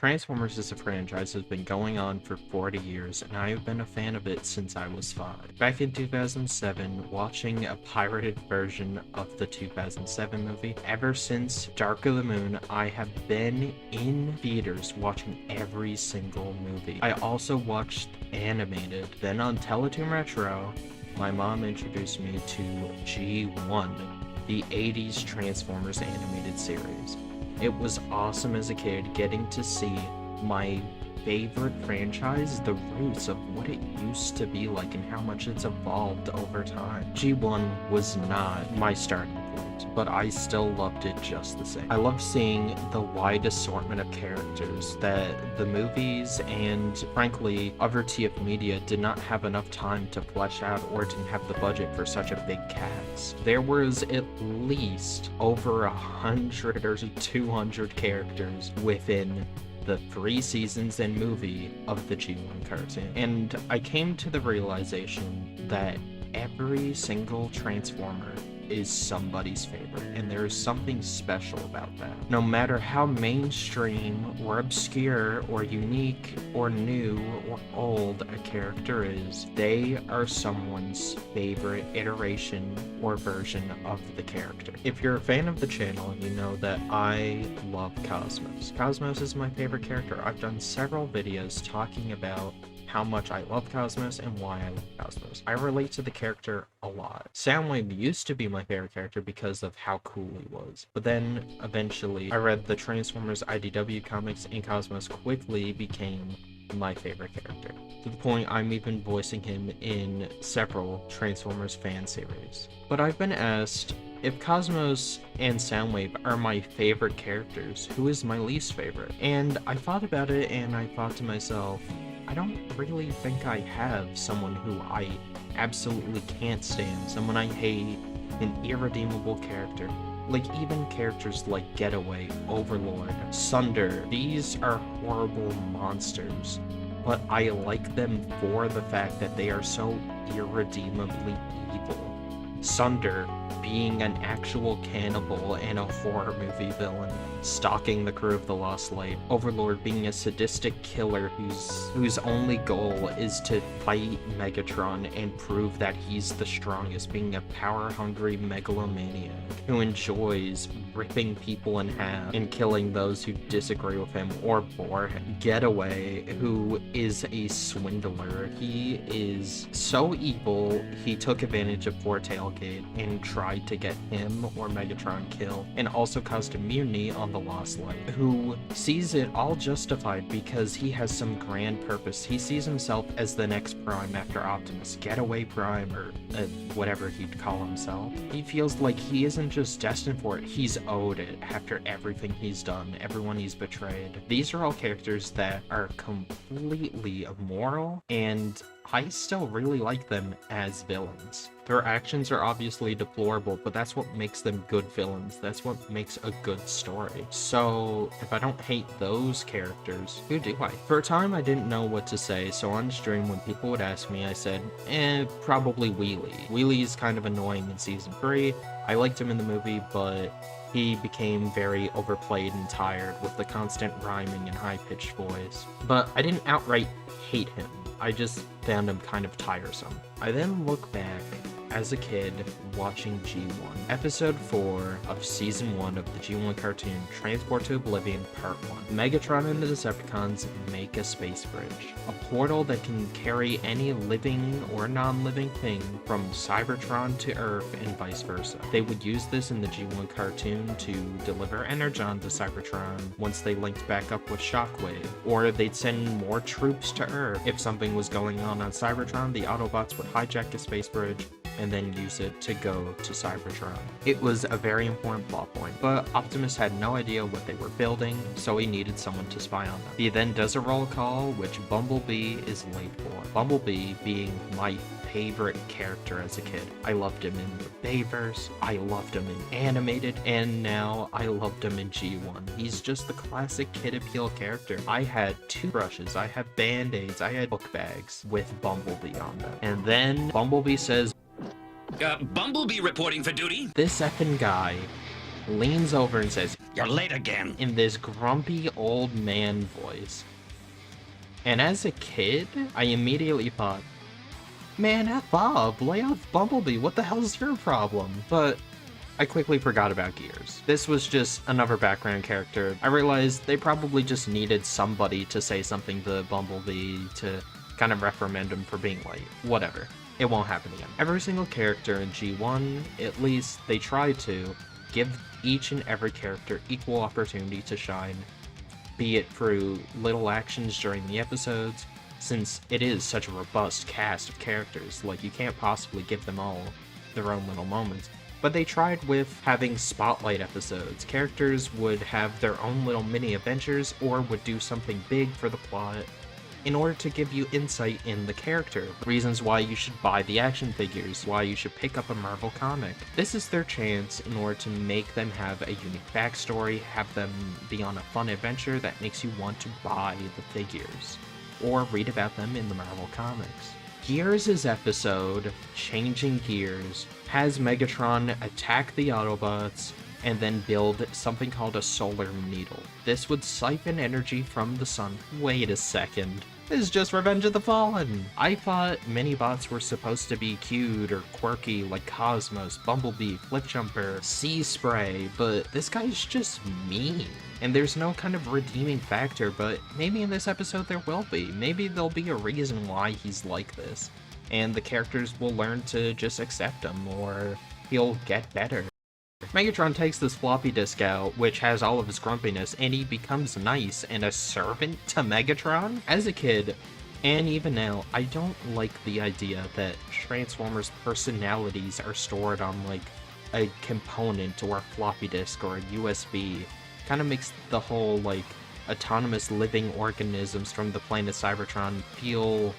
Transformers as a franchise has been going on for 40 years, and I have been a fan of it since I was 5. Back in 2007, watching a pirated version of the 2007 movie, ever since Dark of the Moon, I have been in theaters watching every single movie. I also watched animated. Then on Teletoon Retro, my mom introduced me to G1, the 80s Transformers animated series. It was awesome as a kid getting to see my favorite franchise, the roots of what it used to be like and how much it's evolved over time. G1 was not my starting point, but I still loved it just the same. I love seeing the wide assortment of characters that the movies and, frankly, other TF media did not have enough time to flesh out or didn't have the budget for such a big cast. There was at least over 100 or 200 characters within the 3 seasons and movie of the G1 cartoon. And I came to the realization that every single Transformer is somebody's favorite, and there is something special about that. No matter how mainstream or obscure or unique or new or old a character is, they are someone's favorite iteration or version of the character. If you're a fan of the channel, you know that I love Cosmos. Cosmos is my favorite character. I've done several videos talking about how much I love Cosmos and why I love Cosmos. I relate to the character a lot. Soundwave used to be my favorite character because of how cool he was. But then, eventually, I read the Transformers IDW comics and Cosmos quickly became my favorite character. To the point I'm even voicing him in several Transformers fan series. But I've been asked, if Cosmos and Soundwave are my favorite characters, who is my least favorite? And I thought about it and I thought to myself, I don't really think I have someone who I absolutely can't stand, someone I hate, an irredeemable character. Like, even characters like Getaway, Overlord, Sunder, these are horrible monsters, but I like them for the fact that they are so irredeemably evil. Sunder being an actual cannibal and a horror movie villain, stalking the crew of the Lost Light. Overlord being a sadistic killer whose only goal is to fight Megatron and prove that he's the strongest, being a power-hungry megalomaniac who enjoys ripping people in half and killing those who disagree with him or bore him. Getaway, who is a swindler. He is so evil, he took advantage of Four Tailgate and tried to get him or Megatron killed, and also caused a mutiny on the Lost Light, who sees it all justified because he has some grand purpose. He sees himself as the next Prime after Optimus, Getaway Prime, or whatever he'd call himself. He feels like he isn't just destined for it, he's owed it after everything he's done, everyone he's betrayed. These are all characters that are completely immoral, and I still really like them as villains. Their actions are obviously deplorable, but that's what makes them good villains. That's what makes a good story. So if I don't hate those characters, who do I? For a time, I didn't know what to say, so on stream, when people would ask me, I said, probably Wheelie. Wheelie's kind of annoying in Season 3. I liked him in the movie, but he became very overplayed and tired with the constant rhyming and high-pitched voice. But I didn't outright hate him. I just found him kind of tiresome. I then look back as a kid watching G1. Episode 4 of Season 1 of the G1 cartoon, Transport to Oblivion Part 1. Megatron and the Decepticons make a space bridge. A portal that can carry any living or non-living thing from Cybertron to Earth and vice versa. They would use this in the G1 cartoon to deliver Energon to Cybertron once they linked back up with Shockwave, or they'd send more troops to Earth. If something was going on Cybertron, the Autobots would hijack the space bridge and then use it to go to Cybertron. It was a very important plot point, but Optimus had no idea what they were building, so he needed someone to spy on them. He then does a roll call, which Bumblebee is late for. Bumblebee being my favorite character as a kid. I loved him in the Bayverse, I loved him in animated, and now I loved him in G1. He's just the classic kid appeal character. I had toothbrushes, I had band-aids, I had book bags with Bumblebee on them. And then Bumblebee says, Bumblebee reporting for duty. This effing guy leans over and says, "You're late again," in this grumpy old man voice. And as a kid, I immediately thought, man, F Bob, lay off Bumblebee, what the hell's your problem? But I quickly forgot about Gears. This was just another background character. I realized they probably just needed somebody to say something to Bumblebee to kind of reprimand him for being late. Whatever. It won't happen again. Every single character in G1, at least they try to, give each and every character equal opportunity to shine, be it through little actions during the episodes, since it is such a robust cast of characters, like you can't possibly give them all their own little moments. But they tried with having spotlight episodes. Characters would have their own little mini adventures or would do something big for the plot in order to give you insight in the character, reasons why you should buy the action figures, why you should pick up a Marvel comic. This is their chance in order to make them have a unique backstory, have them be on a fun adventure that makes you want to buy the figures, or read about them in the Marvel comics. Gears' episode, Changing Gears, has Megatron attack the Autobots and then build something called a solar needle. This would siphon energy from the sun. Wait a second. This is just Revenge of the Fallen! I thought mini-bots were supposed to be cute or quirky like Cosmos, Bumblebee, Flipjumper, Sea Spray, but this guy's just mean. And there's no kind of redeeming factor, but maybe in this episode there will be. Maybe there'll be a reason why he's like this, and the characters will learn to just accept him, or he'll get better. Megatron takes this floppy disk out, which has all of his grumpiness, and he becomes nice and a servant to Megatron? As a kid, and even now, I don't like the idea that Transformers' personalities are stored on, like, a component or a floppy disk or a USB. Kind of makes the whole, like, autonomous living organisms from the planet Cybertron feel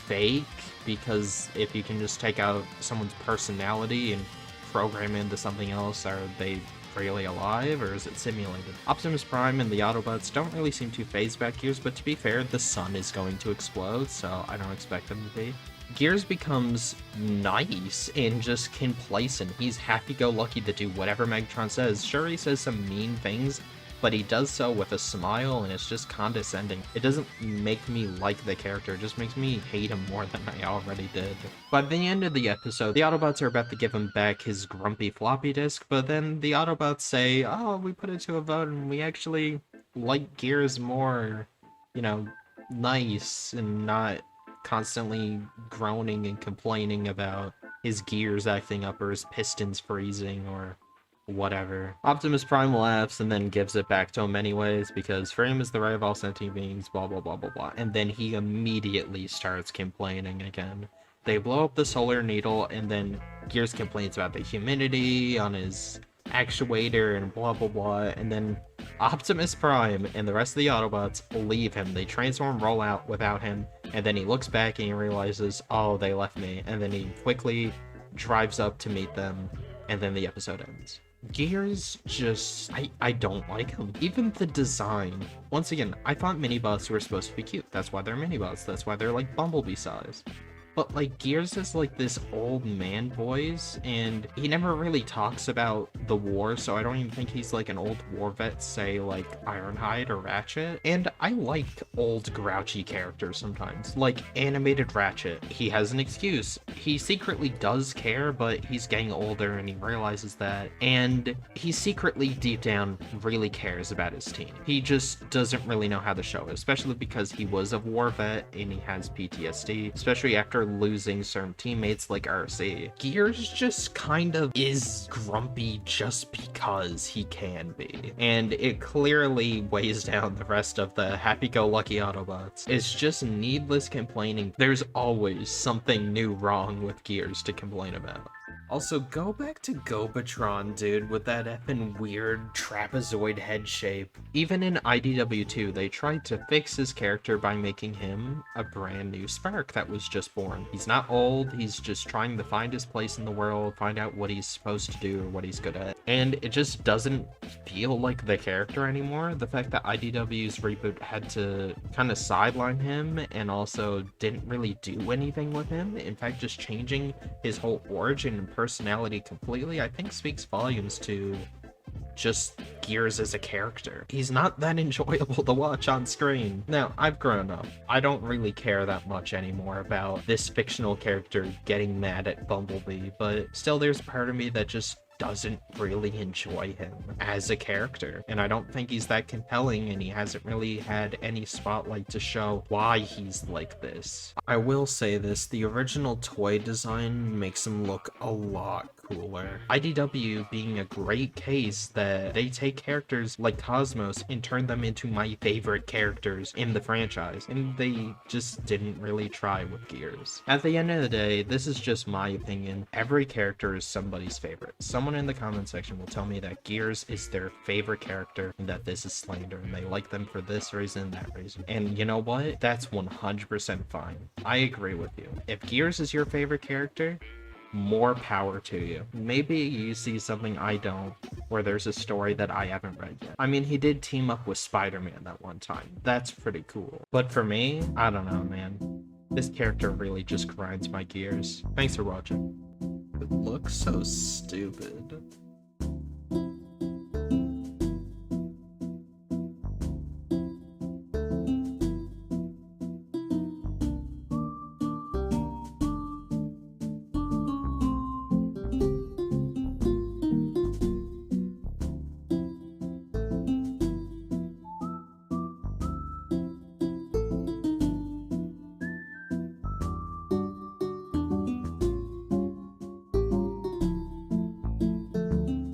fake, because if you can just take out someone's personality and program into something else, are they really alive, or is it simulated? Optimus Prime and the Autobots don't really seem too phased about Gears, but to be fair, the sun is going to explode, so I don't expect them to be. Gears becomes nice and just complacent. He's happy-go-lucky to do whatever Megatron says. Sure, he says some mean things, but he does so with a smile, and it's just condescending. It doesn't make me like the character, it just makes me hate him more than I already did. By the end of the episode, the Autobots are about to give him back his grumpy floppy disk, but then the Autobots say, oh, we put it to a vote, and we actually like Gears more, you know, nice, and not constantly groaning and complaining about his gears acting up or his pistons freezing or whatever. Optimus Prime laughs and then gives it back to him anyways, because for him is the right of all sentient beings, blah blah blah blah blah. And then he immediately starts complaining again. They blow up the solar needle, and then Gears complains about the humidity on his actuator and blah blah blah, and then Optimus Prime and the rest of the Autobots leave him. They transform, roll out without him, and then he looks back and he realizes, oh, they left me, and then he quickly drives up to meet them, and then the episode ends. Gears just, I don't like him. Even the design. Once again, I thought mini-bots were supposed to be cute. That's why they're mini-bots. That's why they're like Bumblebee size. But like Gears is like this old man voice, and he never really talks about the war, so I don't even think he's like an old war vet, say like Ironhide or Ratchet. And I like old grouchy characters sometimes, like animated Ratchet. He has an excuse. He secretly does care, but he's getting older and he realizes that, and he secretly deep down really cares about his team. He just doesn't really know how to show it, especially because he was a war vet and he has PTSD, especially after losing certain teammates like RC. Gears just kind of is grumpy just because he can be, and it clearly weighs down the rest of the happy-go-lucky Autobots. It's just needless complaining. There's always something new wrong with Gears to complain about. Also, go back to Gobatron, dude, with that effing weird trapezoid head shape. Even in IDW2, they tried to fix his character by making him a brand new Spark that was just born. He's not old, he's just trying to find his place in the world, find out what he's supposed to do or what he's good at. And it just doesn't feel like the character anymore. The fact that IDW's reboot had to kind of sideline him and also didn't really do anything with him. In fact, just changing his whole origin and personality completely, I think speaks volumes to just Gears as a character. He's not that enjoyable to watch on screen. Now, I've grown up. I don't really care that much anymore about this fictional character getting mad at Bumblebee, but still there's a part of me that just doesn't really enjoy him as a character, and I don't think he's that compelling, and he hasn't really had any spotlight to show why he's like this. I will say this, the original toy design makes him look a lot cooler. IDW being a great case that they take characters like Cosmos and turn them into my favorite characters in the franchise, and they just didn't really try with Gears. At the end of the day, this is just my opinion. Every character is somebody's favorite. Someone in the comment section will tell me that Gears is their favorite character and that this is slander and they like them for this reason, that reason. And you know what? That's 100% fine. I agree with you. If Gears is your favorite character, more power to you. Maybe you see something I don't, where there's a story that I haven't read yet. I mean, he did team up with Spider-Man that one time. That's pretty cool. But for me, I don't know, man. This character really just grinds my gears. Thanks for watching. It looks so stupid.